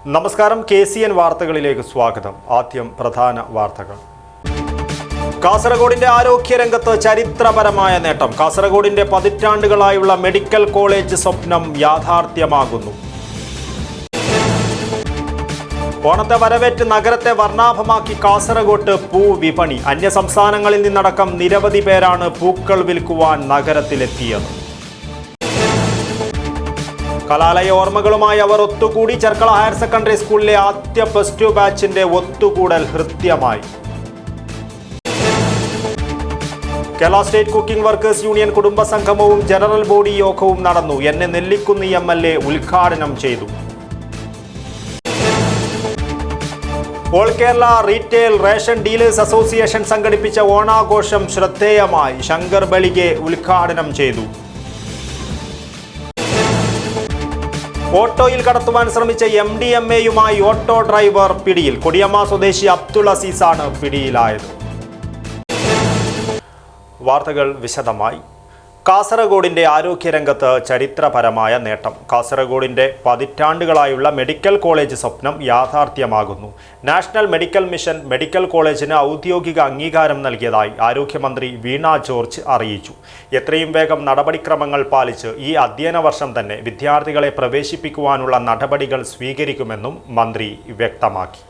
നമസ്കാരം, KCN വാർത്തകളിലേക്ക് സ്വാഗതം. ആദ്യം പ്രധാന വാർത്തകൾ. കാസർഗോഡിന്റെ ആരോഗ്യരംഗത്ത് ചരിത്രപരമായ നേട്ടം. കാസർഗോഡിന്റെ പതിറ്റാണ്ടുകളായുള്ള മെഡിക്കൽ കോളേജ് സ്വപ്നം യാഥാർത്ഥ്യമാകുന്നു. ഓണത്തെ വരവേറ്റ് നഗരത്തെ വർണ്ണാഭമാക്കി കാസർഗോഡ് പൂവിപണി. അന്യസംസ്ഥാനങ്ങളിൽ നിന്നടക്കം നിരവധി പേരാണ് പൂക്കൾ വിൽക്കുവാൻ നഗരത്തിലെത്തിയത്. കലാലയ ഓർമ്മകളുമായി അവർ ഒത്തുകൂടി. ചെർക്കള ഹയർ സെക്കൻഡറി സ്കൂളിലെ ആദ്യ +2 ബാച്ചിന്റെ ഒത്തുകൂടൽ ഹൃദ്യമായി. Kerala state cooking workers union കുടുംബസംഗമവും ജനറൽ ബോഡി യോഗവും നടന്നു. എന്നെ നെല്ലിക്കുന്നി MLA ഉദ്ഘാടനം ചെയ്തു. All Kerala retail ration dealers association സംഘടിപ്പിച്ച ഓണാഘോഷം ശ്രദ്ധേയമായി. ശങ്കർ ബളിഗെ ഉദ്ഘാടനം ചെയ്തു. ഓട്ടോയിൽ കടത്തുവാൻ ശ്രമിച്ച MDMA-യുമായി ഓട്ടോ ഡ്രൈവർ പിടിയിൽ. കൊടിയമ്മ സ്വദേശി അബ്ദുൾ അസീസാണ് പിടിയിലായത്. വാർത്തകൾ വിശദമായി. കാസർഗോഡിന്റെ ആരോഗ്യരംഗത്ത് ചരിത്രപരമായ നേട്ടം. കാസർഗോഡിന്റെ പതിറ്റാണ്ടുകളായുള്ള മെഡിക്കൽ കോളേജ് സ്വപ്നം യാഥാർത്ഥ്യമാകുന്നു. നാഷണൽ മെഡിക്കൽ മിഷൻ മെഡിക്കൽ കോളേജിന് ഔദ്യോഗിക അംഗീകാരം നൽകിയതായി ആരോഗ്യമന്ത്രി വീണ ജോർജ് അറിയിച്ചു. എത്രയും വേഗം നടപടിക്രമങ്ങൾ പാലിച്ച് ഈ അധ്യയന വർഷം തന്നെ വിദ്യാർത്ഥികളെ പ്രവേശിപ്പിക്കുവാനുള്ള നടപടികൾ സ്വീകരിക്കുമെന്നും മന്ത്രി വ്യക്തമാക്കി.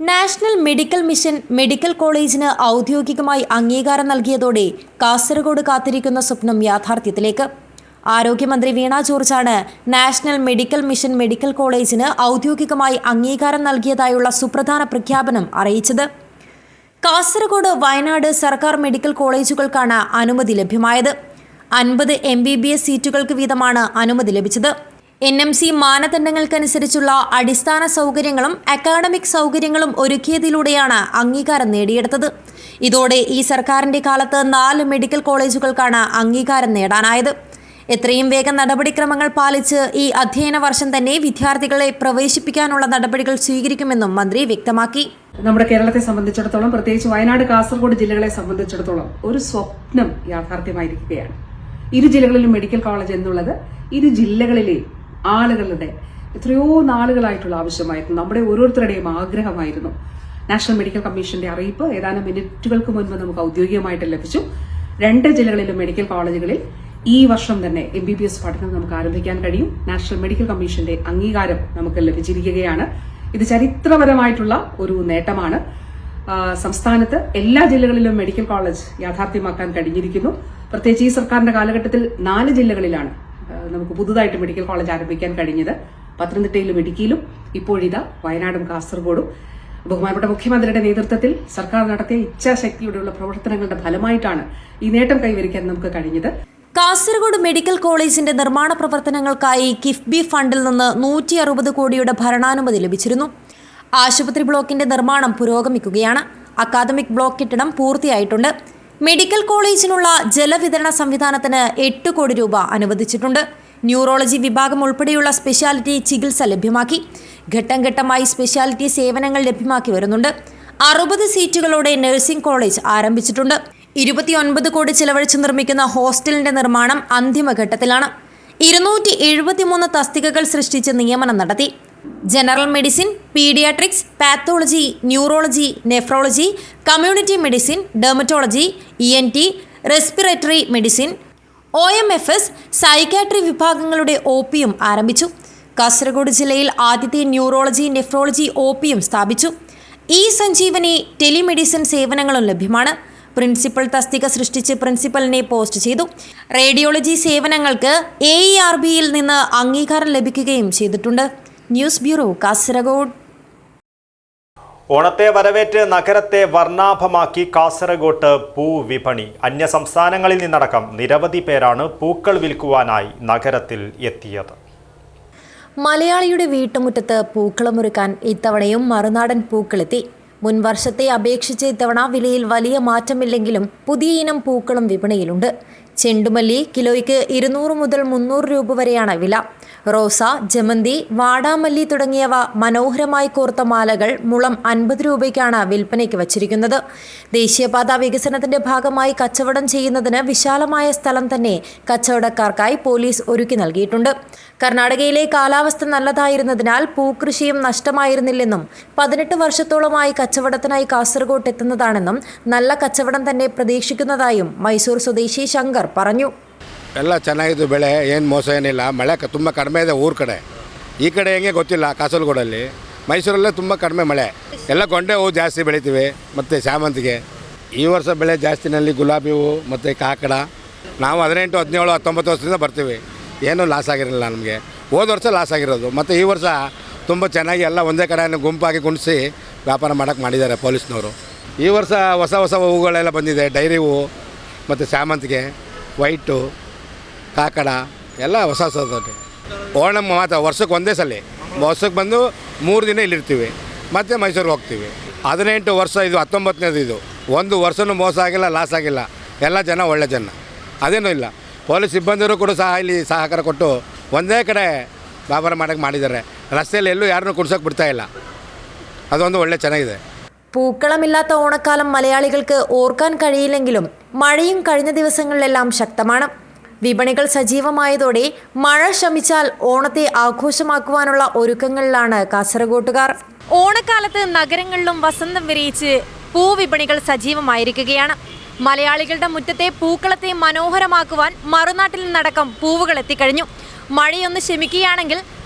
നാഷണൽ മെഡിക്കൽ മിഷൻ മെഡിക്കൽ കോളേജിന് ഔദ്യോഗികമായി അംഗീകാരം നൽകിയതോടെ കാസർഗോഡ് കാത്തിരിക്കുന്ന സ്വപ്നം യാഥാർത്ഥ്യത്തിലേക്ക്. ആരോഗ്യമന്ത്രി വീണ ജോർജാണ് നാഷണൽ മെഡിക്കൽ മിഷൻ മെഡിക്കൽ കോളേജിന് ഔദ്യോഗികമായി അംഗീകാരം നൽകിയതായുള്ള സുപ്രധാന പ്രഖ്യാപനം അറിയിച്ചത്. കാസർഗോഡ്, വയനാട് സർക്കാർ മെഡിക്കൽ കോളേജുകൾക്കാണ് അനുമതി ലഭ്യമായത്. 50 MBBS സീറ്റുകൾക്ക് വീതമാണ് അനുമതി ലഭിച്ചത്. NMC മാനദണ്ഡങ്ങൾക്കനുസരിച്ചുള്ള അടിസ്ഥാന സൗകര്യങ്ങളും അക്കാഡമിക് സൗകര്യങ്ങളും ഒരുക്കിയതിലൂടെയാണ് അംഗീകാരം നേടിയെടുത്തത്. ഇതോടെ ഈ സർക്കാരിന്റെ കാലത്ത് 4 മെഡിക്കൽ കോളേജുകൾക്കാണ് അംഗീകാരം നേടാനായത്. എത്രയും വേഗം നടപടിക്രമങ്ങൾ പാലിച്ച് ഈ അധ്യയന വർഷം തന്നെ വിദ്യാർത്ഥികളെ പ്രവേശിപ്പിക്കാനുള്ള നടപടികൾ സ്വീകരിക്കുമെന്നും മന്ത്രി വ്യക്തമാക്കി. നമ്മുടെ കേരളത്തെ സംബന്ധിച്ചിടത്തോളം, പ്രത്യേകിച്ച് വയനാട്, കാസർഗോഡ് ജില്ലകളെ സംബന്ധിച്ചിടത്തോളം ഒരു സ്വപ്നം യാഥാർത്ഥ്യമായിരിക്കുകയാണ്. ഇരു ജില്ലകളിലും മെഡിക്കൽ കോളേജ് എന്നുള്ളത് ഇരു ജില്ലകളിലെ ആളുകളുടെ എത്രയോ നാളുകളായിട്ടുള്ള ആവശ്യമായിരുന്നു. നമ്മുടെ ഓരോരുത്തരുടെയും ആഗ്രഹമായിരുന്നു. നാഷണൽ മെഡിക്കൽ കമ്മീഷന്റെ അറിയിപ്പ് ഏതാനും മിനിറ്റുകൾക്ക് മുൻപ് നമുക്ക് ഔദ്യോഗികമായിട്ട് ലഭിച്ചു. 2 ജില്ലകളിലും മെഡിക്കൽ കോളേജുകളിൽ ഈ വർഷം തന്നെ MBBS പഠനം നമുക്ക് ആരംഭിക്കാൻ കഴിയും. നാഷണൽ മെഡിക്കൽ കമ്മീഷന്റെ അംഗീകാരം നമുക്ക് ലഭിച്ചിരിക്കുകയാണ്. ഇത് ചരിത്രപരമായിട്ടുള്ള ഒരു നേട്ടമാണ്. സംസ്ഥാനത്ത് എല്ലാ ജില്ലകളിലും മെഡിക്കൽ കോളേജ് യാഥാർത്ഥ്യമാക്കാൻ കഴിഞ്ഞിരിക്കുന്നു. പ്രത്യേകിച്ച് ഈ സർക്കാരിന്റെ കാലഘട്ടത്തിൽ 4 ജില്ലകളിലാണ് നമുക്ക് പുതുതായിട്ട് മെഡിക്കൽ കോളേജ് ആരംഭിക്കാൻ കഴിഞ്ഞത്. പത്തനംതിട്ടയിലും ഇടുക്കിയിലും, ഇപ്പോഴിതാ വയനാടും കാസർഗോഡും. ബഹുമാനപ്പെട്ട മുഖ്യമന്ത്രിയുടെ നേതൃത്വത്തിൽ സർക്കാർ നടത്തിയ ഇച്ഛാശക്തിയോടെയുള്ള പ്രവർത്തനങ്ങളുടെ ഫലമായിട്ടാണ് ഈ നേട്ടം കൈവരിക്കാൻ നമുക്ക് കഴിഞ്ഞത്. കാസർഗോഡ് മെഡിക്കൽ കോളേജിന്റെ നിർമ്മാണ പ്രവർത്തനങ്ങൾക്കായി കിഫ്ബി ഫണ്ടിൽ നിന്ന് 160 കോടിയുടെ ഭരണാനുമതി ലഭിച്ചിരുന്നു. ആശുപത്രി ബ്ലോക്കിന്റെ നിർമ്മാണം പുരോഗമിക്കുകയാണ്. അക്കാദമിക് ബ്ലോക്ക് കെട്ടിടം പൂർത്തിയായിട്ടുണ്ട്. മെഡിക്കൽ കോളേജിനുള്ള ജലവിതരണ സംവിധാനത്തിന് 8 കോടി രൂപ അനുവദിച്ചിട്ടുണ്ട്. ന്യൂറോളജി വിഭാഗം ഉൾപ്പെടെയുള്ള സ്പെഷ്യാലിറ്റി ചികിത്സ ലഭ്യമാക്കി. ഘട്ടം ഘട്ടമായി സ്പെഷ്യാലിറ്റി സേവനങ്ങൾ ലഭ്യമാക്കി വരുന്നുണ്ട്. 60 സീറ്റുകളോടെ നഴ്സിംഗ് കോളേജ് ആരംഭിച്ചിട്ടുണ്ട്. 29 കോടി ചിലവഴിച്ച് നിർമ്മിക്കുന്ന ഹോസ്റ്റലിന്റെ നിർമ്മാണം അന്തിമഘട്ടത്തിലാണ്. 273 തസ്തികകൾ സൃഷ്ടിച്ച് നിയമനം നടത്തി. General medicine, paediatrics, pathology, neurology, nephrology, community medicine, dermatology, ENT, respiratory medicine, OMFS, psychiatry വിഭാഗങ്ങളുടെ OPയും ആരംഭിച്ചു. കാസർഗോഡ് ജില്ലയിൽ ആദ്യത്തെ ന്യൂറോളജി, നെഫ്രോളജി OPയും സ്ഥാപിച്ചു. സഞ്ജീവനി ടെലിമെഡിസിൻ സേവനങ്ങളും ലഭ്യമാണ്. പ്രിൻസിപ്പൽ തസ്തിക സൃഷ്ടിച്ച് പ്രിൻസിപ്പലിനെ പോസ്റ്റ് ചെയ്തു. റേഡിയോളജി സേവനങ്ങൾക്ക് AERBയിൽ നിന്ന് അംഗീകാരം ലഭിക്കുകയും ചെയ്തിട്ടുണ്ട്. News bureau, Kasaragod. ഓണത്തെ വരവേറ്റ് നഗരത്തെ വർണ്ണാഭമാക്കി കാസർഗോഡ് പൂവിപണി. അന്യസംസ്ഥാനങ്ങളിൽ നിന്നടക്കം നിരവധി പേരാണ് പൂക്കൾ വിൽക്കുവാനായി നഗരത്തിൽ എത്തിയത്. മലയാളിയുടെ വീട്ടുമുറ്റത്ത് പൂക്കളമൊരുക്കാൻ ഇത്തവണയും മറുനാടൻ പൂക്കളെത്തി. മുൻ വർഷത്തെ അപേക്ഷിച്ച് ഇത്തവണ വിലയിൽ വലിയ മാറ്റമില്ലെങ്കിലും പുതിയ ഇനം പൂക്കളും വിപണിയിലുണ്ട്. ചെണ്ടുമല്ലി കിലോയ്ക്ക് 200 മുതൽ 300 രൂപ വരെയാണ് വില. റോസ, ജമന്തി, വാടാമല്ലി തുടങ്ങിയവ മനോഹരമായി കോർത്ത മാലകൾ മുളം 50 രൂപയ്ക്കാണ് വിൽപ്പനയ്ക്ക് വച്ചിരിക്കുന്നത്. ദേശീയപാത വികസനത്തിന്റെ ഭാഗമായി കച്ചവടം ചെയ്യുന്നതിന് വിശാലമായ സ്ഥലം തന്നെ കച്ചവടക്കാർക്കായി പോലീസ് ഒരുക്കി നൽകിയിട്ടുണ്ട്. കർണാടകയിലെ കാലാവസ്ഥ നല്ലതായിരുന്നതിനാൽ പൂക്കൃഷിയും നഷ്ടമായിരുന്നില്ലെന്നും 18 വർഷത്തോളമായി കച്ചവടത്തിനായി കാസർഗോഡ് എത്തുന്നതാണെന്നും നല്ല കച്ചവടം തന്നെ പ്രതീക്ഷിക്കുന്നതായും മൈസൂർ സ്വദേശി ശങ്കർ പറഞ്ഞു. ಎಲ್ಲ ಚೆನ್ನಾಗಿದ್ದು ಬೆಳೆ ಏನು ಮೋಸ ಏನಿಲ್ಲ. ಮಳೆ ತುಂಬ ಕಡಿಮೆ ಇದೆ ಊರ ಕಡೆ. ಈ ಕಡೆ ಹೆಂಗೆ ಗೊತ್ತಿಲ್ಲ. ಕಾಸರಗೋಡಲ್ಲಿ ಮೈಸೂರಲ್ಲೇ ತುಂಬ ಕಡಿಮೆ ಮಳೆ. ಎಲ್ಲ ಗೊಂಡೆ ಹೂವು ಜಾಸ್ತಿ ಬೆಳಿತೀವಿ ಮತ್ತು ಶಾಮಂತಿಗೆ. ಈ ವರ್ಷ ಬೆಳೆ ಜಾಸ್ತಿನಲ್ಲಿ ಗುಲಾಬಿ ಹೂವು ಮತ್ತು ಕಾಕಡ. ನಾವು 18, 17, 19 ವರ್ಷದಿಂದ ಬರ್ತೀವಿ. ಏನೂ ಲಾಸ್ ಆಗಿರಲಿಲ್ಲ ನಮಗೆ. ಹೋದ ವರ್ಷ ಲಾಸ್ ಆಗಿರೋದು. ಮತ್ತು ಈ ವರ್ಷ ತುಂಬ ಚೆನ್ನಾಗಿ ಎಲ್ಲ ಒಂದೇ ಕಡೆ ಗುಂಪಾಗಿ ಗುಣಿಸಿ ವ್ಯಾಪಾರ ಮಾಡೋಕ್ಕೆ ಮಾಡಿದ್ದಾರೆ ಪೊಲೀಸ್ನವರು. ಈ ವರ್ಷ ಹೊಸ ಹೊಸ ಹೂವುಗಳೆಲ್ಲ ಬಂದಿದೆ. ಡೈರಿ ಹೂವು ಮತ್ತು ಶಾಮಂತಿಗೆ, ವೈಟು, ಕಾಕಡ ಎಲ್ಲ ಹೊಸ ಹೊಸದು. ಓಣಂ ಮಾತ್ರ ವರ್ಷಕ್ಕೆ ಒಂದೇ ಸಲ. ವರ್ಷಕ್ಕೆ ಬಂದು 3 ದಿನ ಇಲ್ಲಿರ್ತೀವಿ, ಮತ್ತು ಮೈಸೂರಿಗೆ ಹೋಗ್ತೀವಿ. 18 ವರ್ಷ ಇದು 19ನೇದು. ಇದು ಒಂದು ವರ್ಷವೂ ಮೋಸ ಆಗಿಲ್ಲ, ಲಾಸ್ ಆಗಿಲ್ಲ. ಎಲ್ಲ ಜನ ಒಳ್ಳೆ ಜನ, ಅದೇನೂ ಇಲ್ಲ. ಪೊಲೀಸ್ ಸಿಬ್ಬಂದಿಯವರು ಕೂಡ ಸಹ ಇಲ್ಲಿ ಸಹಕಾರ ಕೊಟ್ಟು ಒಂದೇ ಕಡೆ ವ್ಯಾಪಾರ ಮಾಡೋಕ್ಕೆ ಮಾಡಿದ್ದಾರೆ. ರಸ್ತೆಯಲ್ಲಿ ಎಲ್ಲೂ ಯಾರನ್ನೂ ಕುಡ್ಸೋಕೆ ಬಿಡ್ತಾಯಿಲ್ಲ. ಅದೊಂದು ಒಳ್ಳೆ ಚೆನ್ನಾಗಿದೆ. പൂക്കളമില്ലാത്ത ഓണക്കാലം മലയാളികൾക്ക് ഓർക്കാൻ കഴിയില്ലെങ്കിലും മഴയും കഴിഞ്ഞ ദിവസങ്ങളിലെല്ലാം ശക്തമാണ്. വിപണികൾ സജീവമായതോടെ മഴ ശമിച്ചാൽ ഓണത്തെ ആഘോഷമാക്കുവാനുള്ള ഒരുക്കങ്ങളിലാണ് കാസർഗോട്ടുകാർ. ഓണക്കാലത്ത് നഗരങ്ങളിലും വസന്തം വിരിയിച്ച് പൂവിപണികൾ സജീവമായിരിക്കുകയാണ്. മലയാളികളുടെ മുറ്റത്തെ പൂക്കളത്തെ മനോഹരമാക്കുവാൻ മറുനാട്ടിൽ നിന്നടക്കം പൂവുകൾ എത്തിക്കഴിഞ്ഞു. മഴയൊന്ന് ശമിക്കുകയാണെങ്കിൽ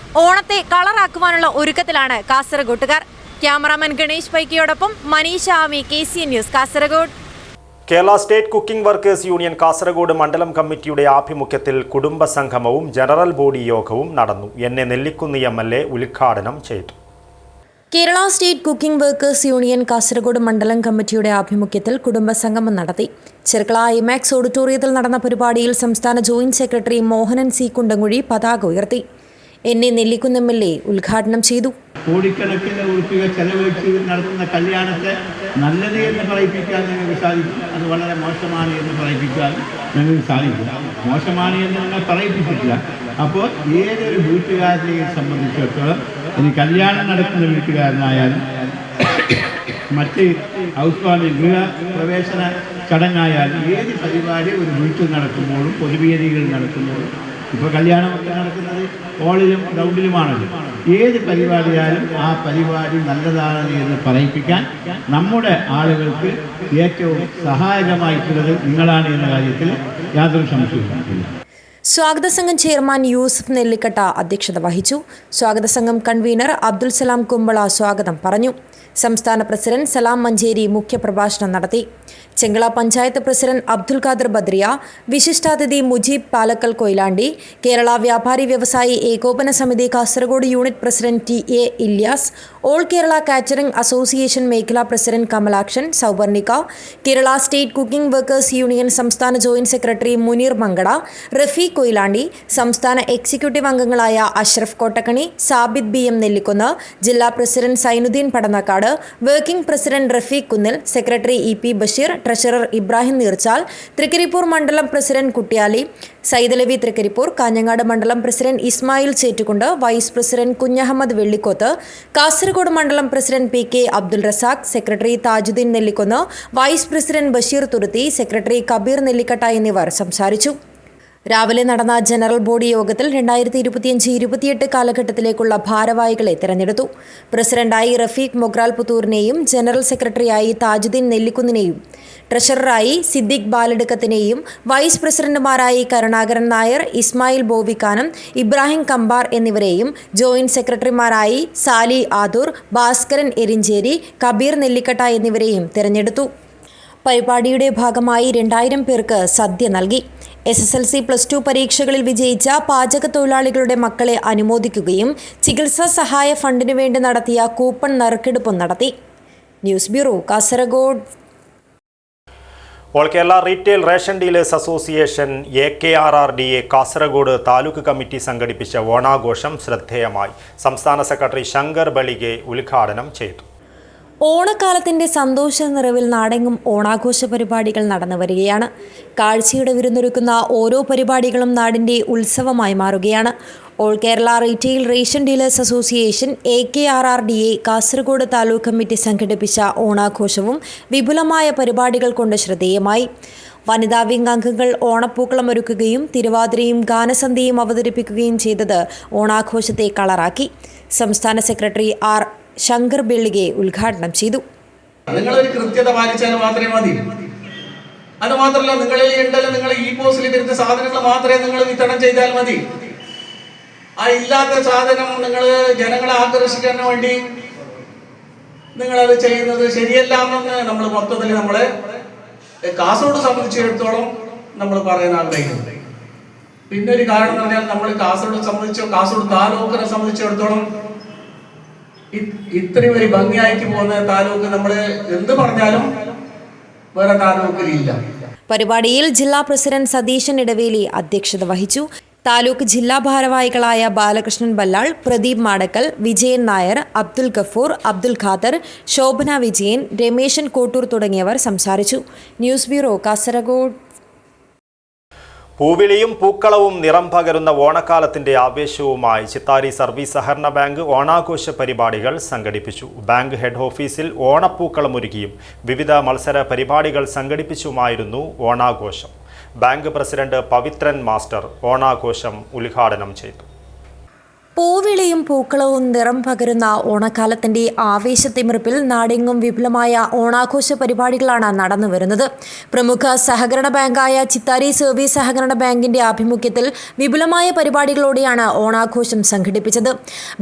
ഓണത്തെ കളറാക്കുവാനുള്ള ഒരുക്കത്തിലാണ് കാസർഗോട്ടുകാർ. ക്യാമറാമാൻ ഗണേഷ് പൈക്കിയോടൊപ്പം Manisha Aami, KCN news, Kasaragod. Kerala state cooking workers union Kasaragod മണ്ഡലം കമ്മിറ്റിയുടെ ആഭിമുഖ്യത്തിൽ കുടുംബസംഗമവും ജനറൽ ബോഡി യോഗവും നടന്നു. എന്നെ നെല്ലിക്കുന്നി MLA ഉദ്ഘാടനം ചെയ്തു. Kerala state cooking workers union Kasaragod മണ്ഡലം കമ്മിറ്റിയുടെ ആഭിമുഖ്യത്തിൽ കുടുംബസംഗമം നടത്തി. ചെർക്കള IMAX ഓഡിറ്റോറിയത്തിൽ നടന്ന പരിപാടിയിൽ സംസ്ഥാന ജോയിന്റ് സെക്രട്ടറി മോഹനൻ C. കുണ്ടങ്കുഴി പതാക ഉയർത്തി. എന്നെ നെല്ലിക്കുന്ന MLA ഉദ്ഘാടനം ചെയ്തു. കോടിക്കണക്കിന് ഉറുപ്പിക ചെലവഴിച്ച് നടത്തുന്ന കല്യാണത്തെ നല്ലത് എന്ന് പറയിപ്പിക്കാൻ ഞങ്ങൾക്ക് സാധിക്കും. അത് വളരെ മോശമാണ് എന്ന് പറയിപ്പിക്കാൻ ഞങ്ങൾക്ക് സാധിക്കും. മോശമാണ് എന്ന് ഞങ്ങൾ പറയിപ്പിച്ചിട്ടില്ല. അപ്പോൾ ഏതൊരു വീട്ടുകാരനെയും സംബന്ധിച്ചിടത്തോളം ഇനി കല്യാണം നടക്കുന്ന വീട്ടുകാരനായാലും മറ്റ് ഹൗസ് വാമിംഗ് ഗൃഹപ്രവേശന ചടങ്ങായാലും ഏത് പരിപാടി ഒരു വീട്ടിൽ നടക്കുമ്പോഴും പൊതുവേദികൾ നടക്കുമ്പോഴും, ഇപ്പോൾ കല്യാണമൊക്കെ നടക്കുന്നത് ഹോളിലും ഗ്രൗണ്ടിലുമാണല്ലോ, ഏത് പരിപാടിയായാലും ആ പരിപാടി നല്ലതാണ് എന്ന് പറയിപ്പിക്കാൻ നമ്മുടെ ആളുകൾക്ക് ഏറ്റവും സഹായകമായിട്ടുള്ളത് നിങ്ങളാണ് എന്ന കാര്യത്തിൽ യാതൊരു സംശയവുമില്ല. സ്വാഗത സംഘം ചെയർമാൻ യൂസഫ് നെല്ലിക്കട്ട അധ്യക്ഷത വഹിച്ചു. സ്വാഗത സംഘം കൺവീനർ അബ്ദുൽ സലാം കുമ്പള സ്വാഗതം പറഞ്ഞു. സംസ്ഥാന പ്രസിഡന്റ് സലാം മഞ്ചേരി മുഖ്യപ്രഭാഷണം നടത്തി. ചെങ്കള പഞ്ചായത്ത് പ്രസിഡന്റ് അബ്ദുൽ ഖാദർ ബദ്രിയ, വിശിഷ്ടാതിഥി Mujeeb Palakkal Koyilandy, Kerala Vyapari Vyavasayi Ekopana Samithi Kasaragod unit president TA Ilyas, all Kerala catering association മേഖലാ president Kamalakshan Souvarnika, Kerala state cooking workers union സംസ്ഥാന ജോയിന്റ് സെക്രട്ടറി മുനീർ മങ്കട, റഫീഖ് കൊയിലാണ്ടി, സംസ്ഥാന എക്സിക്യൂട്ടീവ് അംഗങ്ങളായ അഷ്റഫ് കോട്ടക്കണി, സാബിദ് BM നെല്ലിക്കുന്ന്, ജില്ലാ president Zainuddeen Padannakkad, working president Rafeeq Kunnil, secretary EP Basheer, treasurer Ibrahim Neerchal, Trikaripur മണ്ഡലം പ്രസിഡന്റ് കുട്ടിയാലി, സൈദലവി തൃക്കരിപ്പൂർ, കാഞ്ഞങ്ങാട് മണ്ഡലം president Ismail Chettukundu, vice president Kunhahammed Vellikoth, Kasaragod മണ്ഡലം president PK Abdul Razak, secretary Tajuddeen Nellikunnu, vice president Basheer Thuruthi, secretary Kabeer Nellikatta എന്നിവർ സംസാരിച്ചു. രാവിലെ നടന്ന ജനറൽ ബോഡി യോഗത്തിൽ 2025-28 കാലഘട്ടത്തിലേക്കുള്ള ഭാരവാഹികളെ തെരഞ്ഞെടുത്തു. പ്രസിഡന്റായി റഫീഖ് മൊഗ്രാൽ പുത്തൂരിനെയും ജനറൽ സെക്രട്ടറിയായി താജുദ്ദീൻ നെല്ലിക്കുന്നിനെയും ട്രഷററായി സിദ്ദിഖ് ബാലടുക്കത്തിനെയും വൈസ് പ്രസിഡന്റുമാരായി കരുണാകരൻ നായർ, ഇസ്മായിൽ ബോവിക്കാനം, ഇബ്രാഹിം കമ്പാർ എന്നിവരെയും ജോയിന്റ് സെക്രട്ടറിമാരായി സാലി ആദൂർ, ഭാസ്കരൻ എരിഞ്ചേരി, കബീർ നെല്ലിക്കട്ട എന്നിവരെയും തെരഞ്ഞെടുത്തു. പരിപാടിയുടെ ഭാഗമായി 2000 പേർക്ക് സദ്യ നൽകി. SSLC +2 പരീക്ഷകളിൽ വിജയിച്ച പാചക തൊഴിലാളികളുടെ മക്കളെ അനുമോദിക്കുകയും ചികിത്സാ സഹായ ഫണ്ടിനു വേണ്ടി നടത്തിയ കൂപ്പൺ നറുക്കെടുപ്പും നടത്തി. News bureau, Kasaragod. All Kerala retail ration dealers association AKRRDA Kasaragod taluk committee സംഘടിപ്പിച്ച ഓണാഘോഷം ശ്രദ്ധേയമായി. സംസ്ഥാന സെക്രട്ടറി ശങ്കർ ബളിഗെ ഉദ്ഘാടനം ചെയ്തു. ഓണക്കാലത്തിൻ്റെ സന്തോഷ നിറവിൽ നാടെങ്ങും ഓണാഘോഷ പരിപാടികൾ നടന്നു വരികയാണ്. കാഴ്ചയുടെ വിരുന്നൊരുക്കുന്ന ഓരോ പരിപാടികളും നാടിൻ്റെ ഉത്സവമായി മാറുകയാണ്. All Kerala retail ration dealers association AKRRDA Kasaragod taluk committee സംഘടിപ്പിച്ച ഓണാഘോഷവും വിപുലമായ പരിപാടികൾ കൊണ്ട് ശ്രദ്ധേയമായി. വനിതാ വിംഗ് അംഗങ്ങൾ ഓണപ്പൂക്കളം ഒരുക്കുകയും തിരുവാതിരയും ഗാനസന്ധ്യയും അവതരിപ്പിക്കുകയും ചെയ്തത് ഓണാഘോഷത്തെ കളറാക്കി. സംസ്ഥാന സെക്രട്ടറി R. ശങ്കർ ബെള്ളിഗെ ഉദ്ഘാടനം ചെയ്തു. നിങ്ങളൊരു കൃത്യത പാലിച്ചാൽ മാത്രമേ മതി. അത് മാത്രമല്ല, നിങ്ങളിൽ ഉണ്ടല്ലോ, നിങ്ങൾ ഈ പോസ്റ്റിൽ വരുന്ന സാധനങ്ങൾ മാത്രമേ നിങ്ങൾ വിതരണം ചെയ്താൽ മതി. ആ ഇല്ലാത്ത സാധനം നിങ്ങൾ ജനങ്ങളെ ആകർഷിക്കാൻ വേണ്ടി നിങ്ങളത് ചെയ്യുന്നത് ശരിയല്ല എന്ന് നമ്മൾ മൊത്തത്തിൽ നമ്മളെ കാസർഗോഡ് സംബന്ധിച്ചിടത്തോളം നമ്മൾ പറയാൻ ആഗ്രഹിക്കുന്നത്. പിന്നെ ഒരു കാരണം എന്ന് പറഞ്ഞാൽ, നമ്മൾ കാസർഗോഡ് താലൂക്കിനെ സംബന്ധിച്ചിടത്തോളം ഇത്രയും ഒരു ഭംഗിയായിട്ട് പോകുന്ന താലൂക്ക് നമ്മൾ എന്ത് പറഞ്ഞാലും വേറെ താലൂക്കിലില്ല. പരിപാടിയിൽ ജില്ലാ പ്രസിഡന്റ് സതീശൻ ഇടവേലി അധ്യക്ഷത വഹിച്ചു. താലൂക്ക് ജില്ലാ ഭാരവാഹികളായ ബാലകൃഷ്ണൻ ബല്ലാൾ, പ്രദീപ് മാടക്കൽ, വിജയൻ നായർ, അബ്ദുൽ ഗഫൂർ, അബ്ദുൽ ഖാദർ, ശോഭന വിജയൻ, രമേശൻ കോട്ടൂർ തുടങ്ങിയവർ സംസാരിച്ചു. News bureau, Kasaragod. പൂവിളിയും പൂക്കളവും നിറം പകരുന്ന ഓണക്കാലത്തിന്റെ ആവേശവുമായി ചിത്താരി സർവീസ് സഹകരണ ബാങ്ക് ഓണാഘോഷ പരിപാടികൾ സംഘടിപ്പിച്ചു. ബാങ്ക് ഹെഡ് ഓഫീസിൽ ഓണപ്പൂക്കളം ഒരുക്കിയും വിവിധ മത്സര പരിപാടികൾ സംഘടിപ്പിച്ചുമായിരുന്നു ഓണാഘോഷം. ബാങ്ക് പ്രസിഡന്റ് പവിത്രൻ മാസ്റ്റർ ഓണാഘോഷം ഉദ്ഘാടനം ചെയ്തു. പൂവിളിയും പൂക്കളവും നിറം പകരുന്ന ഓണക്കാലത്തിന്റെ ആവേശത്തിമിർപ്പിൽ നാടെങ്ങും വിപുലമായ ഓണാഘോഷ പരിപാടികളാണ് നടന്നുവരുന്നത്. പ്രമുഖ സഹകരണ ബാങ്കായ ചിത്താരി സർവീസ് സഹകരണ ബാങ്കിന്റെ ആഭിമുഖ്യത്തിൽ വിപുലമായ പരിപാടികളോടെയാണ് ഓണാഘോഷം സംഘടിപ്പിച്ചത്.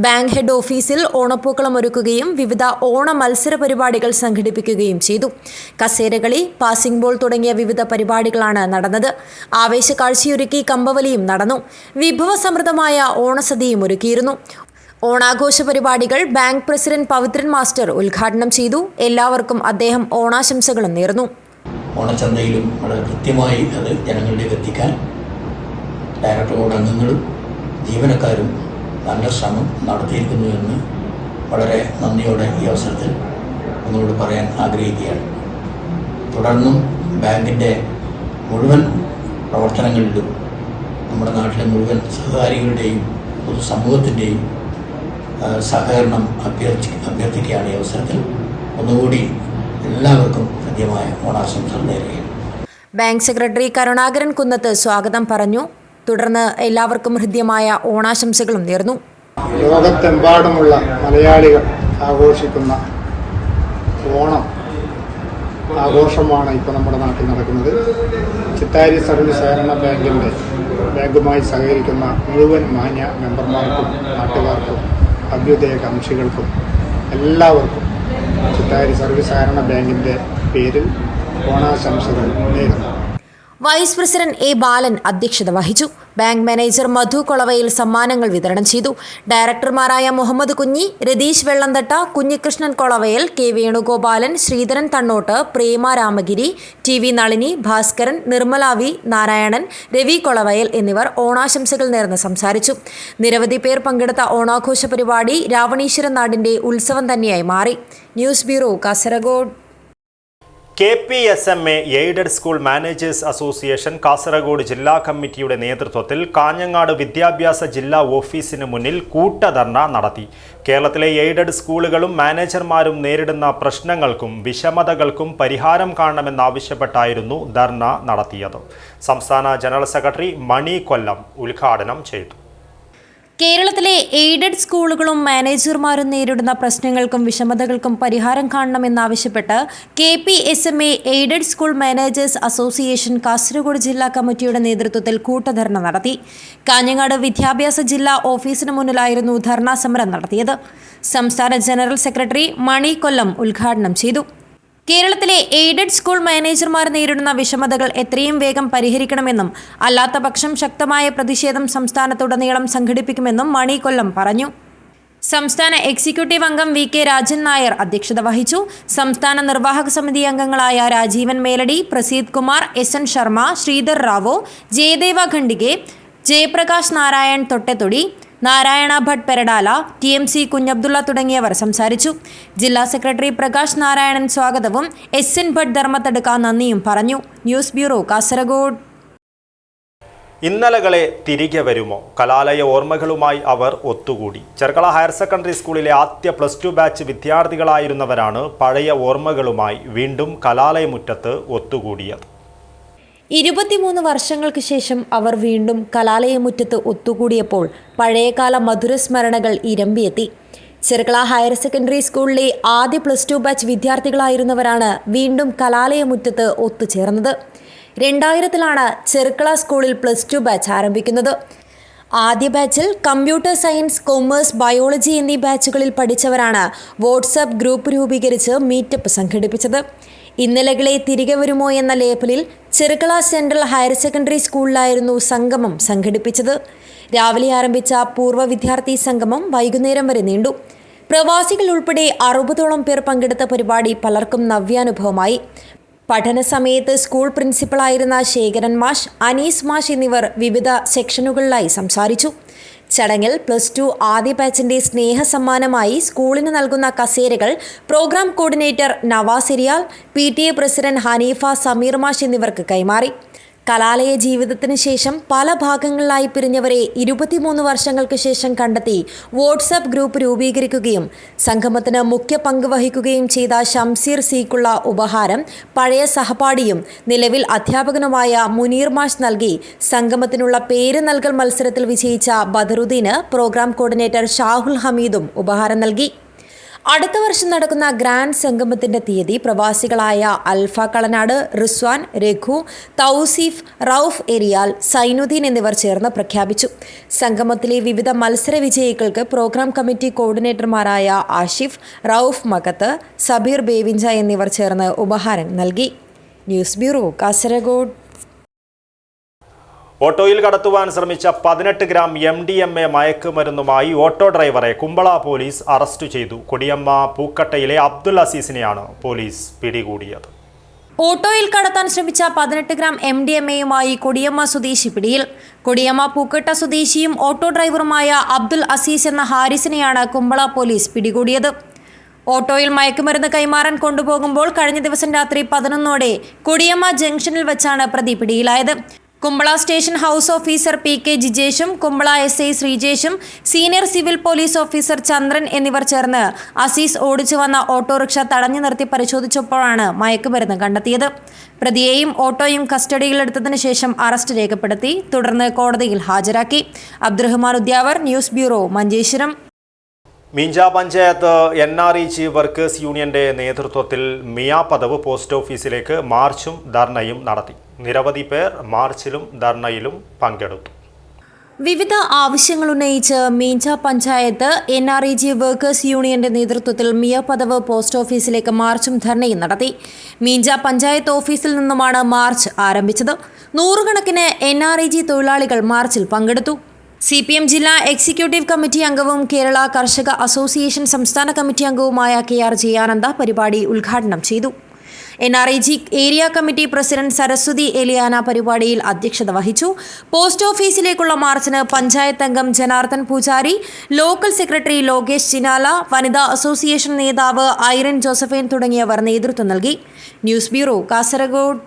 ബാങ്ക് ഹെഡ് ഓഫീസിൽ ഓണപ്പൂക്കളം ഒരുക്കുകയും വിവിധ ഓണ മത്സര പരിപാടികൾ സംഘടിപ്പിക്കുകയും ചെയ്തു. കസേരകളി, പാസിംഗ് ബോൾ തുടങ്ങിയ വിവിധ പരിപാടികളാണ് നടന്നത്. ആവേശ കാഴ്ചയൊരുക്കി കമ്പവലിയും നടന്നു. വിഭവസമൃദ്ധമായ ഓണസദ്യയും ഒരുക്കി. ഓണാഘോഷ പരിപാടികൾ ബാങ്ക് പ്രസിഡന്റ് പവിത്രൻ മാസ്റ്റർ ഉദ്ഘാടനം ചെയ്തു. എല്ലാവർക്കും അദ്ദേഹം ഓണാശംസകളും നേർന്നു. ഓണച്ചന്തയിലും വളരെ കൃത്യമായി അത് ജനങ്ങളിലേക്ക് എത്തിക്കാൻ ഡയറക്ടർ ബോർഡ് അംഗങ്ങളും ജീവനക്കാരും നല്ല ശ്രമം നടത്തിയിരിക്കുന്നു എന്ന് വളരെ നന്ദിയോടെ ഈ അവസരത്തിൽ നിങ്ങളോട് പറയാൻ ആഗ്രഹിക്കുകയാണ്. തുടർന്നും ബാങ്കിൻ്റെ മുഴുവൻ പ്രവർത്തനങ്ങളിലും നമ്മുടെ നാട്ടിലെ മുഴുവൻ സഹകാരികളുടെയും പൊതുസമൂഹത്തിൻ്റെയും സഹകരണം അഭ്യർത്ഥിക്കുകയാണ്. ഈ അവസരത്തിൽ ഒന്നുകൂടി എല്ലാവർക്കും ഹൃദ്യമായ ഓണാശംസകൾ നേരുകയാണ്. ബാങ്ക് സെക്രട്ടറി കരുണാകരൻ കുന്നത്ത് സ്വാഗതം പറഞ്ഞു. തുടർന്ന് എല്ലാവർക്കും ഹൃദ്യമായ ഓണാശംസകളും നേർന്നു. ലോകത്തെമ്പാടുമുള്ള മലയാളികൾ ആഘോഷിക്കുന്ന ഓണം ആഘോഷമാണ് ഇപ്പോൾ നമ്മുടെ നാട്ടിൽ നടക്കുന്നത്. ചിത്താരി സർവീസ് സഹകരണ ബാങ്കുമായി സഹകരിക്കുന്ന മുഴുവൻ മാന്യ മെമ്പർമാർക്കും നാട്ടുകാർക്കും അഭ്യുദയകാംക്ഷികൾക്കും എല്ലാവർക്കും ചിത്താരി സർവീസ് സഹകരണ ബാങ്കിൻ്റെ പേരിൽ ഓണാശംസകൾ നേരുന്നു. Vice president A. ബാലൻ അധ്യക്ഷത വഹിച്ചു. ബാങ്ക് മാനേജർ മധു കൊളവയിൽ സമ്മാനങ്ങൾ വിതരണം ചെയ്തു. ഡയറക്ടർമാരായ മുഹമ്മദ് കുഞ്ഞി, രതീഷ് വെള്ളന്തട്ട, കുഞ്ഞികൃഷ്ണൻ കൊളവയൽ, K. വേണുഗോപാലൻ, ശ്രീധരൻ തണ്ണോട്ട്, പ്രേമ രാമഗിരി, TV നളിനി, ഭാസ്കരൻ, നിർമ്മല V. നാരായണൻ, രവി കൊളവയൽ എന്നിവർ ഓണാശംസകൾ നേർന്ന് സംസാരിച്ചു. നിരവധി പേർ പങ്കെടുത്ത ഓണാഘോഷ പരിപാടി രാവണീശ്വരൻ നാടിന്റെ ഉത്സവം തന്നെയായി മാറി. News bureau, Kasaragod. KPSMA aided school managers association Kasaragod ജില്ലാ കമ്മിറ്റിയുടെ നേതൃത്വത്തിൽ കാഞ്ഞങ്ങാട് വിദ്യാഭ്യാസ ജില്ലാ ഓഫീസിന് മുന്നിൽ കൂട്ടധർണ നടത്തി. കേരളത്തിലെ എയ്ഡഡ് സ്കൂളുകളും മാനേജർമാരും നേരിടുന്ന പ്രശ്നങ്ങൾക്കും വിഷമതകൾക്കും പരിഹാരം കാണണമെന്നാവശ്യപ്പെട്ടായിരുന്നു ധർണ നടത്തിയത്. സംസ്ഥാന ജനറൽ സെക്രട്ടറി മണി കൊല്ലം ഉദ്ഘാടനം ചെയ്തു. കേരളത്തിലെ എയ്ഡഡ് സ്കൂളുകളും മാനേജർമാരും നേരിടുന്ന പ്രശ്നങ്ങൾക്കും വിഷമതകൾക്കും പരിഹാരം കാണണമെന്നാവശ്യപ്പെട്ട് KPSMA aided school managers association Kasaragod ജില്ലാ കമ്മിറ്റിയുടെ നേതൃത്വത്തിൽ കൂട്ടധർണ നടത്തി. കാഞ്ഞങ്ങാട് വിദ്യാഭ്യാസ ജില്ലാ ഓഫീസിന് മുന്നിലായിരുന്നു ധർണാ സമരം നടത്തിയത്. സംസ്ഥാന ജനറൽ സെക്രട്ടറി മണി കൊല്ലം ഉദ്ഘാടനം ചെയ്തു. കേരളത്തിലെ എയ്ഡഡ് സ്കൂൾ മാനേജർമാർ നേരിടുന്ന വിഷമതകൾ എത്രയും വേഗം പരിഹരിക്കണമെന്നും അല്ലാത്തപക്ഷം ശക്തമായ പ്രതിഷേധം സംസ്ഥാനത്തുടനീളം സംഘടിപ്പിക്കുമെന്നും മണി കൊല്ലം പറഞ്ഞു. സംസ്ഥാന എക്സിക്യൂട്ടീവ് അംഗം VK രാജൻ നായർ അധ്യക്ഷത വഹിച്ചു. സംസ്ഥാന നിർവാഹക സമിതി അംഗങ്ങളായ രാജീവൻ മേലടി, പ്രസീദ് കുമാർ, SN ശർമ്മ, ശ്രീധർ റാവോ, ജയദേവ ഖണ്ഡികെ, ജയപ്രകാശ് നാരായൺ തൊട്ടെത്തൊടി, നാരായണ ഭട്ട് പെരടാല, TMC കുഞ്ഞബ്ദുള്ള തുടങ്ങിയവർ സംസാരിച്ചു. ജില്ലാ സെക്രട്ടറി പ്രകാശ് നാരായണൻ സ്വാഗതവും SN ഭട്ട് ധർമ്മത്തടുക്ക നന്ദിയും പറഞ്ഞു. News bureau, Kasaragod. ഇന്നലകളെ തിരികെ വരുമോ? കലാലയ ഓർമ്മകളുമായി അവർ ഒത്തുകൂടി. ചെർക്കള ഹയർ സെക്കൻഡറി സ്കൂളിലെ ആദ്യ +2 ബാച്ച് വിദ്യാർത്ഥികളായിരുന്നവരാണ് പഴയ ഓർമ്മകളുമായി വീണ്ടും കലാലയമുറ്റത്ത് ഒത്തുകൂടിയത്. 23 വർഷങ്ങൾക്ക് ശേഷം അവർ വീണ്ടും കലാലയമുറ്റത്ത് ഒത്തുകൂടിയപ്പോൾ പഴയകാല മധുരസ്മരണകൾ ഇരമ്പിയെത്തി. ചെർക്കള ഹയർ സെക്കൻഡറി സ്കൂളിലെ ആദ്യ +2 ബാച്ച് വിദ്യാർത്ഥികളായിരുന്നവരാണ് വീണ്ടും കലാലയമുറ്റത്ത് ഒത്തുചേർന്നത്. 2000-ലാണ് ചെർക്കള സ്കൂളിൽ +2 ബാച്ച് ആരംഭിക്കുന്നത്. ആദ്യ ബാച്ചിൽ കമ്പ്യൂട്ടർ സയൻസ്, കൊമേഴ്സ്, ബയോളജി എന്നീ ബാച്ചുകളിൽ പഠിച്ചവരാണ് വാട്സാപ്പ് ഗ്രൂപ്പ് രൂപീകരിച്ച് മീറ്റപ്പ് സംഘടിപ്പിച്ചത്. ഇന്നലകളെ തിരികെ വരുമോ എന്ന ലേബലിൽ ചെർക്കള സെൻട്രൽ ഹയർ സെക്കൻഡറി സ്കൂളിലായിരുന്നു സംഗമം സംഘടിപ്പിച്ചത്. രാവിലെ ആരംഭിച്ച പൂർവ്വ വിദ്യാർത്ഥി സംഗമം വൈകുന്നേരം വരെ നീണ്ടു. പ്രവാസികൾ ഉൾപ്പെടെ 60ഓളം പേർ പങ്കെടുത്ത പരിപാടി പലർക്കും നവ്യാനുഭവമായി. പഠന സമയത്ത് സ്കൂൾ പ്രിൻസിപ്പളായിരുന്ന ശേഖരൻ മാഷ്, അനീസ് മാഷ് എന്നിവർ വിവിധ സെക്ഷനുകളിലായി സംസാരിച്ചു. ചടങ്ങിൽ +2 ആദ്യ ബാച്ചിന്റെ സ്നേഹസമ്മാനമായി സ്കൂളിന് നൽകുന്ന കസേരകൾ programme coordinator Navas Iriyal, PTA president Haneefa, Sameer മാഷ് എന്നിവർക്ക് കൈമാറി. കലാലയ ജീവിതത്തിന് ശേഷം പല ഭാഗങ്ങളിലായി പിരിഞ്ഞവരെ 23 വർഷങ്ങൾക്ക് ശേഷം കണ്ടെത്തി വാട്സാപ്പ് ഗ്രൂപ്പ് രൂപീകരിക്കുകയും സംഗമത്തിന് മുഖ്യ പങ്ക് വഹിക്കുകയും ചെയ്ത ഷംസീർ സിക്കുള്ള ഉപഹാരം പഴയ സഹപാഠിയും നിലവിൽ അധ്യാപകനുമായ മുനീർ മാഷ് നൽകി. സംഗമത്തിനുള്ള പേര് നൽകൽ മത്സരത്തിൽ വിജയിച്ച ബദറുദ്ദീന് പ്രോഗ്രാം കോർഡിനേറ്റർ ഷാഹുൽ ഹമീദും ഉപഹാരം നൽകി. അടുത്ത വർഷം നടക്കുന്ന ഗ്രാൻഡ് സംഗമത്തിന്റെ തീയതി പ്രവാസികളായ അൽഫ കളനാട്, റിസ്വാൻ, രഘു, തൗസീഫ്, റൌഫ് എരിയാൽ, സൈനുദ്ദീൻ എന്നിവർ ചേർന്ന് പ്രഖ്യാപിച്ചു. സംഗമത്തിലെ വിവിധ മത്സര വിജയികൾക്ക് പ്രോഗ്രാം കമ്മിറ്റി കോർഡിനേറ്റർമാരായ ആഷിഫ്, റൌഫ് മകത്ത്, സബീർ ബേവിഞ്ച എന്നിവർ ചേർന്ന് ഉപഹാരം നൽകി. News bureau, Kasaragod. ഓട്ടോയിൽ കടത്തുവാൻ ശ്രമിച്ച 18 ഗ്രാം MDMA മയക്കുമരുന്നുമായി ഓട്ടോ ഡ്രൈവറെ കുമ്പള പോലീസ് അറസ്റ്റ് ചെയ്തു. കൊടിയമ്മ പൂക്കട്ടയിലെ അബ്ദുൽ അസീസിനെയാണ് പോലീസ് പിടികൂടിയത്. ഓട്ടോയിൽ കടത്താൻ ശ്രമിച്ച 18 ഗ്രാം MDMAയുമായി കൊടിയമ്മ സ്വദേശി പിടിയിൽ. കൊടിയമ്മ പൂക്കട്ട സ്വദേശിയും ഓട്ടോ ഡ്രൈവറുമായ അബ്ദുൽ അസീസ് എന്ന ഹാരിസിനെയാണ് കുമ്പള പോലീസ് പിടികൂടിയത്. ഓട്ടോയിൽ മയക്കുമരുന്ന് കൈമാറാൻ കൊണ്ടുപോകുമ്പോൾ കഴിഞ്ഞ ദിവസം രാത്രി 11ഓടെ കൊടിയമ്മ ജംഗ്ഷനിൽ വെച്ചാണ് പ്രതി പിടിയിലായത്. Kumbla station house officer PK ജിജേഷും കുമ്പള SI ശ്രീജേഷും senior civil police officer Chandran എന്നിവർ ചേർന്ന് അസീസ് ഓടിച്ചു വന്ന ഓട്ടോറിക്ഷ തടഞ്ഞു നിർത്തി പരിശോധിച്ചപ്പോഴാണ് മയക്കുമരുന്ന് കണ്ടെത്തിയത്. പ്രതിയെയും ഓട്ടോയും കസ്റ്റഡിയിലെടുത്തതിനു ശേഷം അറസ്റ്റ് രേഖപ്പെടുത്തി. തുടർന്ന് കോടതിയിൽ ഹാജരാക്കി. Abdurahman Udyavar, news bureau, Manjeshwar. Meenja panchayat NREG workers യൂണിയന്റെ നേതൃത്വത്തിൽ മിയാപദവ് പോസ്റ്റ് ഓഫീസിലേക്ക് മാർച്ചും ധർണയും നടത്തി. നിരവധി പേർ മാർച്ചിലും ധർണയിലും പങ്കെടുത്തു. വിവിധ ആവശ്യങ്ങൾ ഉന്നയിച്ച് മീഞ്ച പഞ്ചായത്ത് NREG വർക്കേഴ്സ് യൂണിയന്റെ നേതൃത്വത്തിൽ മിയാപദവ് പോസ്റ്റ് ഓഫീസിലേക്ക് മാർച്ചും ധർണയും നടത്തി. മീഞ്ച പഞ്ചായത്ത് ഓഫീസിൽ നിന്നുമാണ് മാർച്ച് ആരംഭിച്ചത്. നൂറുകണക്കിന് NREG തൊഴിലാളികൾ മാർച്ചിൽ പങ്കെടുത്തു. CPM ജില്ലാ എക്സിക്യൂട്ടീവ് കമ്മിറ്റി അംഗവും കേരള കർഷക അസോസിയേഷൻ സംസ്ഥാന കമ്മിറ്റി അംഗവുമായ KR ജയാനന്ദ പരിപാടി ഉദ്ഘാടനം ചെയ്തു. NREG area committee president Saraswathi Eliyana പരിപാടിയിൽ അധ്യക്ഷത വഹിച്ചു. പോസ്റ്റ് ഓഫീസിലേക്കുള്ള മാർച്ചിന് പഞ്ചായത്ത് അംഗം ജനാർദ്ദൻ പൂജാരി, ലോക്കൽ സെക്രട്ടറി ലോകേഷ് ചിനാല, വനിതാ അസോസിയേഷൻ നേതാവ് ഐറൻ ജോസഫൈൻ തുടങ്ങിയവർ നേതൃത്വം നൽകി. News bureau, Kasaragod.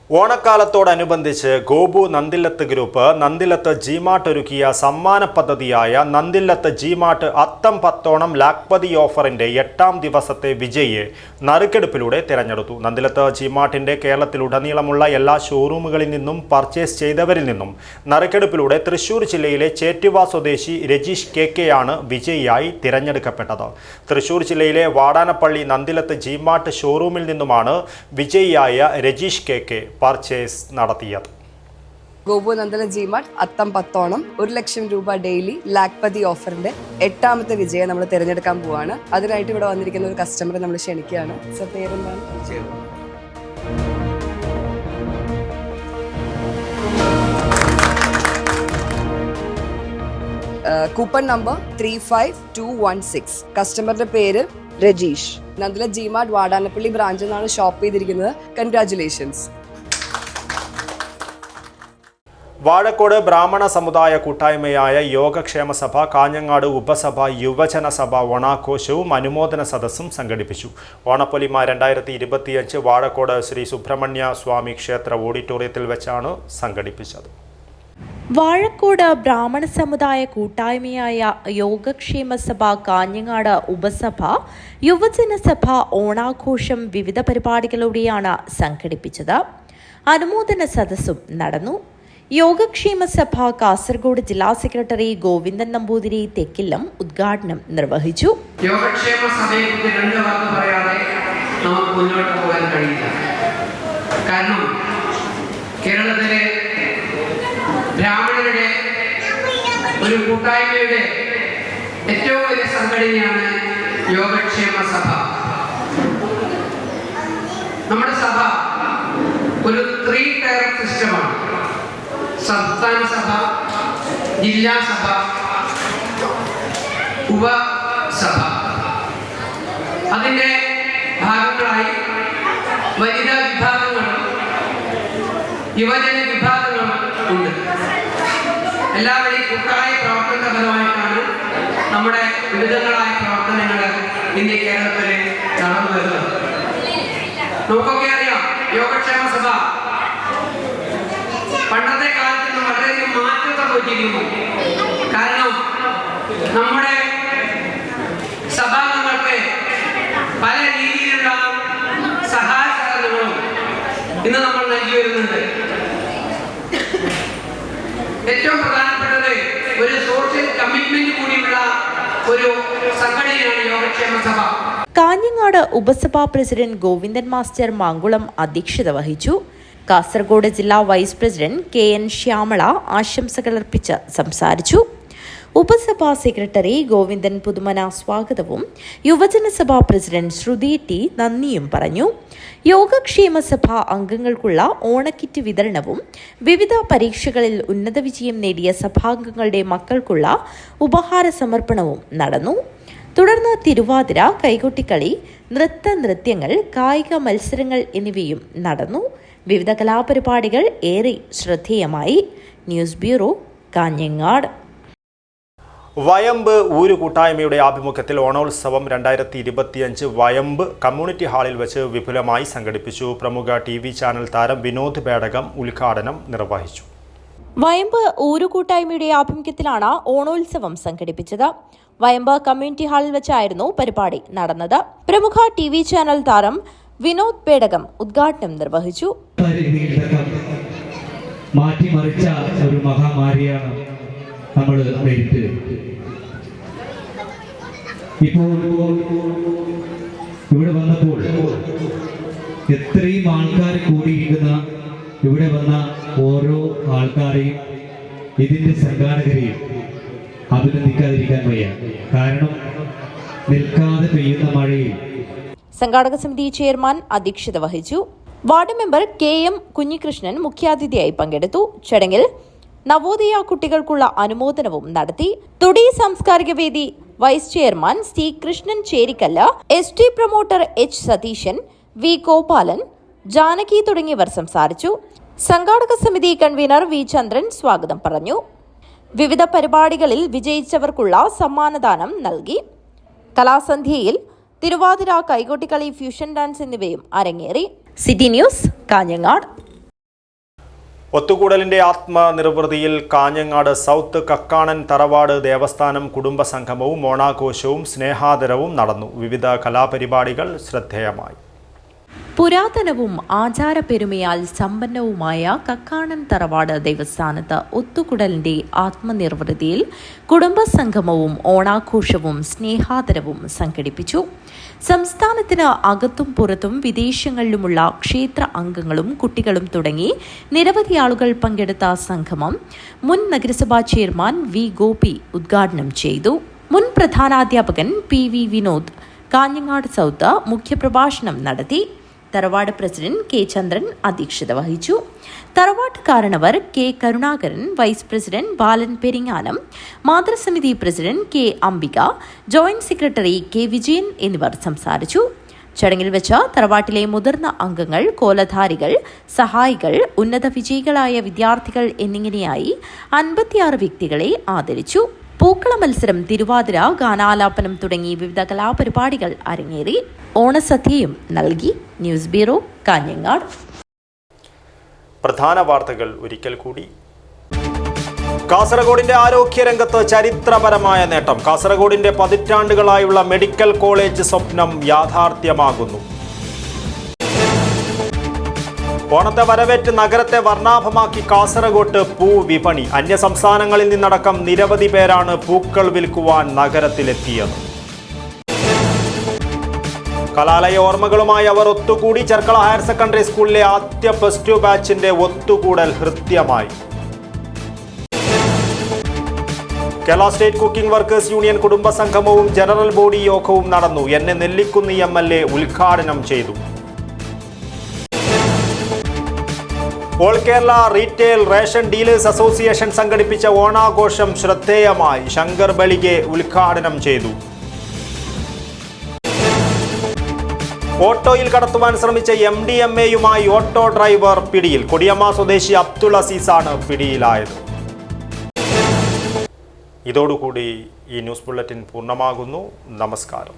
ഓണക്കാലത്തോടനുബന്ധിച്ച് ഗോപു നന്ദില്ലത്ത് ഗ്രൂപ്പ് നന്ദില്ലത്ത് ജിമാർട്ട് ഒരുക്കിയ സമ്മാന പദ്ധതിയായ നന്ദില്ലത്ത് ജിമാർട്ട് അത്തം 10 ലാക്പതി ഓഫറിന്റെ 8ാം ദിവസത്തെ വിജയിയെ നറുക്കെടുപ്പിലൂടെ തിരഞ്ഞെടുത്തു. നന്ദില്ലത്ത് ജിമാർട്ടിന്റെ കേരളത്തിലുടനീളമുള്ള എല്ലാ ഷോറൂമുകളിൽ നിന്നും പർച്ചേസ് ചെയ്തവരിൽ നിന്നും നറുക്കെടുപ്പിലൂടെ തൃശൂർ ജില്ലയിലെ ചേറ്റുവ സ്വദേശി രജീഷ് KK ആണ് വിജയിയായി തിരഞ്ഞെടുക്കപ്പെട്ടത്. തൃശൂർ ജില്ലയിലെ വാടാനപ്പള്ളി നന്ദില്ലത്ത് ജിമാർട്ട് ഷോറൂമിൽ നിന്നുമാണ് വിജയിയായ രജീഷ് KK പർച്ചേസ് നടത്തിയത്. ഗോപു നന്ദല ജിമാർട്ട് അത്തം 10 1 ലക്ഷം രൂപ ഡെയിലി ലാക്പതി ഓഫറിന്റെ 8ാമത്തെ വിജയം നമ്മൾ തിരഞ്ഞെടുക്കാൻ പോവാണ്. അതിനായിട്ട് ഇവിടെ വന്നിരിക്കുന്ന ഒരു കസ്റ്റമറെ നമ്മൾ ക്ഷണിക്കുകയാണ്. സർ, പേരെന്താണ്? Coupon number 35216. കസ്റ്റമറുടെ പേര് രജീഷ്. നന്ദല ജിമാർട്ട് വാടാനപ്പള്ളി ബ്രാഞ്ചിൽ നിന്നാണ് ഷോപ്പ് ചെയ്തിരിക്കുന്നത്. കൺഗ്രാറ്റുലേഷൻസ്. വാഴക്കോട് ബ്രാഹ്മണ സമുദായ കൂട്ടായ്മയായ യോഗക്ഷേമ സഭ, കാഞ്ഞങ്ങാട് ഉപസഭ, യുവജന സഭ ഓണാഘോഷവും അനുമോദന സദസ്സും സംഘടിപ്പിച്ചു. ഓണപ്പൊലിമ 2025 വാഴക്കോട് ശ്രീ സുബ്രഹ്മണ്യ സ്വാമി ക്ഷേത്ര ഓഡിറ്റോറിയത്തിൽ വെച്ചാണ് സംഘടിപ്പിച്ചത്. വാഴക്കോട് ബ്രാഹ്മണ സമുദായ കൂട്ടായ്മയായ യോഗക്ഷേമ സഭ, കാഞ്ഞങ്ങാട് ഉപസഭ, യുവജന സഭ ഓണാഘോഷം വിവിധ പരിപാടികളോടെയാണ് സംഘടിപ്പിച്ചത്. അനുമോദന സദസ്സും നടന്നു. യോഗക്ഷേമ സഭ കാസർഗോഡ് ജില്ലാ സെക്രട്ടറി ഗോവിന്ദൻ നമ്പൂതിരി തെക്കില്ലം ഉദ്ഘാടനം നിർവഹിച്ചു. യോഗക്ഷേമ സഭയെക്കുറിച്ച് രണ്ട് വാക്ക് പറയാതെ നമുക്ക് മുന്നോട്ട് പോകാൻ കഴിയില്ല. കാരണം കേരളത്തിലെ ബ്രാഹ്മണരുടെ ഒരു കൂട്ടായ്മയുടെ ഏറ്റവും വലിയ സംഘടനയാണ് യോഗക്ഷേമ സഭ. നമ്മുടെ സഭ ഒരു 3 ടയർ സിസ്റ്റമാണ്. സംസ്ഥാന സഭ, ജില്ലാ സഭ, ഉപസഭ. അതിൻ്റെ ഭാഗങ്ങളായി വനിതാ വിഭാഗങ്ങളും യുവജന വിഭാഗങ്ങളും ഉണ്ട്. എല്ലാവരും കൂട്ടായ പ്രവർത്തന ഫലമായിട്ടാണ് നമ്മുടെ വിവിധങ്ങളായ പ്രവർത്തനങ്ങൾ ഇന്ന് കേരളത്തിൽ നടന്നു വരുന്നത്. നമുക്കൊക്കെ അറിയാം, യോഗക്ഷേമ സഭ പണ്ടത്തെ കാലത്ത് നിന്ന് വളരെയധികം മാറ്റം സംഭവിച്ചിരിക്കുന്നു. കാരണം നമ്മുടെ സഭാംഗങ്ങൾക്ക് പല രീതിയിലുള്ള സഹായ സഹകരണങ്ങളും ഇന്ന് നമ്മൾ നൽകി വരുന്നുണ്ട്. ഏറ്റവും പ്രധാനപ്പെട്ടത് ഒരു സോഷ്യൽ കമ്മിറ്റ്മെന്റ് കൂടിയുള്ള ഒരു സംഘടനയാണ് യോഗക്ഷേമ സഭ. കാഞ്ഞങ്ങാട് ഉപസഭാ പ്രസിഡന്റ് ഗോവിന്ദൻ മാസ്റ്റർ മാങ്കുളം അധ്യക്ഷത വഹിച്ചു. കാസർഗോഡ് ജില്ലാ വൈസ് പ്രസിഡന്റ് KN ശ്യാമള ആശംസകൾ അർപ്പിച്ച് സംസാരിച്ചു. ഉപസഭാ സെക്രട്ടറി ഗോവിന്ദൻ പുതുമന സ്വാഗതവും യുവജന സഭാ പ്രസിഡന്റ് ശ്രുതി T നന്ദിയും പറഞ്ഞു. യോഗക്ഷേമ സഭ അംഗങ്ങൾക്കുള്ള ഓണക്കിറ്റ് വിതരണവും വിവിധ പരീക്ഷകളിൽ ഉന്നത വിജയം നേടിയ സഭാംഗങ്ങളുടെ മക്കൾക്കുള്ള ഉപഹാര സമർപ്പണവും നടന്നു. തുടർന്ന് തിരുവാതിര, കൈകൊട്ടിക്കളി, നൃത്യങ്ങൾ, കായിക മത്സരങ്ങൾ എന്നിവയും നടന്നു. വിവിധ കലാപരിപാടികൾ ഏറെ ശ്രദ്ധേയമായി. News bureau, Kanhangad. വയമ്പ് ഊര് കൂട്ടായ്മയുടെ ആഭിമുഖ്യത്തിൽ ഓണോത്സവം 2025 വയമ്പ് കമ്മ്യൂണിറ്റി ഹാളിൽ വെച്ച് വിപുലമായി സംഘടിപ്പിച്ചു. പ്രമുഖ TV ചാനൽ താരം വിനോദ് പേടകം ഉദ്ഘാടനം നിർവഹിച്ചു. വയമ്പ് ഊരു കൂട്ടായ്മയുടെ ആഭിമുഖ്യത്തിലാണ് ഓണോത്സവം സംഘടിപ്പിച്ചത്. വയമ്പ് കമ്മ്യൂണിറ്റി ഹാളിൽ വെച്ചായിരുന്നു പരിപാടി നടന്നത്. പ്രമുഖ TV ചാനൽ താരം വിനോദ് പേടകം ഉദ്ഘാടനം നിർവഹിച്ചു. മാറ്റിമറിച്ച ഒരു മഹാമാരിയാണ് നമ്മൾ നേരിട്ടത്. ഇപ്പോൾ ഇവിടെ വന്നപ്പോൾ എത്രയും ആൾക്കാർ കൂടിയിരിക്കുന്ന ഇവിടെ വന്ന ഓരോ ആൾക്കാരെയും ഇതിന്റെ സംഘാടകരെയും അഭിനന്ദിക്കാതിരിക്കാൻ വയ്യ. കാരണം നിൽക്കാതെ പെയ്യുന്ന മഴയിൽ സംഘാടക സമിതി ചെയർമാൻ അധ്യക്ഷത വഹിച്ചു. വാർഡ് മെമ്പർ KM കുഞ്ഞികൃഷ്ണൻ മുഖ്യാതിഥിയായി പങ്കെടുത്തു. ചടങ്ങിൽ നവോദയ കുട്ടികൾക്കുള്ള അനുമോദനവും നടത്തി. തുടി സാംസ്കാരിക വേദി vice chairman C Krishnan Cherikkallu, ST promoter H Satheeshan, V Gopalan, Janaki തുടങ്ങിയവർ സംസാരിച്ചു. സംഘാടക സമിതി കൺവീനർ V ചന്ദ്രൻ സ്വാഗതം പറഞ്ഞു. വിവിധ പരിപാടികളിൽ വിജയിച്ചവർക്കുള്ള സമ്മാനദാനം നൽകി. കലാസന്ധ്യയിൽ തിരുവാതിര, കൈകൊട്ടിക്കളി, ഫ്യൂഷൻ ഡാൻസ് എന്നിവയും അരങ്ങേറി. City news, Kanhangad. ഒത്തുകൂടലിന്റെ ആത്മനിർവൃതിയിൽ കാഞ്ഞങ്ങാട് സൗത്ത് കക്കാണൻ തറവാട് ദേവസ്ഥാനം കുടുംബ സംഗമവും ഓണാഘോഷവും സ്നേഹാദരവും നടന്നു. വിവിധ കലാപരിപാടികൾ ശ്രദ്ധേയമായി. പുരാതനവും ആചാരപ്പെരുമയാൽ സമ്പന്നവുമായ കക്കാണൻ തറവാട് ദേവസ്ഥാനത്ത് ഒത്തുകൂടലിന്റെ ആത്മനിർവൃതിയിൽ കുടുംബസംഗമവും ഓണാഘോഷവും സ്നേഹാദരവും സംഘടിപ്പിച്ചു. സംസ്ഥാനത്തിന് അകത്തും പുറത്തും വിദേശങ്ങളിലുമുള്ള ക്ഷേത്ര അംഗങ്ങളും കുട്ടികളും തുടങ്ങി നിരവധി ആളുകൾ പങ്കെടുത്ത സംഗമം മുൻ നഗരസഭാ ചെയർമാൻ V ഗോപി ഉദ്ഘാടനം ചെയ്തു. മുൻ പ്രധാനാധ്യാപകൻ PV വിനോദ് കാഞ്ഞങ്ങാട് സൗത്ത് മുഖ്യപ്രഭാഷണം നടത്തി. തറവാട് പ്രസിഡന്റ് K ചന്ദ്രൻ അധ്യക്ഷത വഹിച്ചു. തറവാട്ട് കാരണവർ K Karunakaran, vice president Balan Peringanam, മാതൃസമിതി president K Ambika, joint secretary K Vijayan എന്നിവർ സംസാരിച്ചു. ചടങ്ങിൽ വെച്ച് തറവാട്ടിലെ മുതിർന്ന അംഗങ്ങൾ, കോലധാരികൾ, സഹായികൾ, ഉന്നത വിജയികളായ വിദ്യാർത്ഥികൾ എന്നിങ്ങനെയായി 56 വ്യക്തികളെ ആദരിച്ചു. പൂക്കള മത്സരം, തിരുവാതിര, ഗാനാലാപനം തുടങ്ങി വിവിധ കലാപരിപാടികൾ അരങ്ങേറി. ഓണസദ്യയും നൽകി. News bureau, Kanhangad. പ്രധാന വാർത്തകൾ ഒരിക്കൽ കൂടി. കാസർഗോഡിന്റെ ആരോഗ്യരംഗത്ത് ചരിത്രപരമായ നേട്ടം. കാസർഗോഡിന്റെ പതിറ്റാണ്ടുകളായുള്ള മെഡിക്കൽ കോളേജ് സ്വപ്നം യാഥാർത്ഥ്യമാകുന്നു. ഓണത്തെ വരവേറ്റ് നഗരത്തെ വർണ്ണാഭമാക്കി കാസർഗോട്ട് പൂവിപണി. അന്യസംസ്ഥാനങ്ങളിൽ നിന്നടക്കം നിരവധി പേരാണ് പൂക്കൾ വിൽക്കുവാൻ നഗരത്തിലെത്തിയത്. കലാലയ ഓർമ്മകളുമായി അവർ ഒത്തുകൂടി. ചെർക്കള ഹയർ സെക്കൻഡറി സ്കൂളിലെ ആദ്യ +2 ബാച്ചിന്റെ ഒത്തുകൂടൽ ഹൃദ്യമായി. Kerala state cooking workers union കുടുംബസംഗമവും ജനറൽ ബോഡി യോഗവും നടന്നു. എന്നെ നെല്ലിക്കുന്നി MLA ഉദ്ഘാടനം ചെയ്തു. All Kerala retail ration dealers association സംഘടിപ്പിച്ച ഓണാഘോഷം ശ്രദ്ധേയമായി. ശങ്കർ ബളിഗെ ഉദ്ഘാടനം ചെയ്തു. ഓട്ടോയിൽ കടത്തുവാൻ ശ്രമിച്ച MDMA-യുമായി ഓട്ടോ ഡ്രൈവർ പിടിയിൽ. കൊടിയമ്മ സ്വദേശി അബ്ദുൾ അസീസാണ് പിടിയിലായത്. ഇതോടുകൂടി ഈ ന്യൂസ് ബുള്ളറ്റിൻ പൂർണ്ണമാകുന്നു. നമസ്കാരം.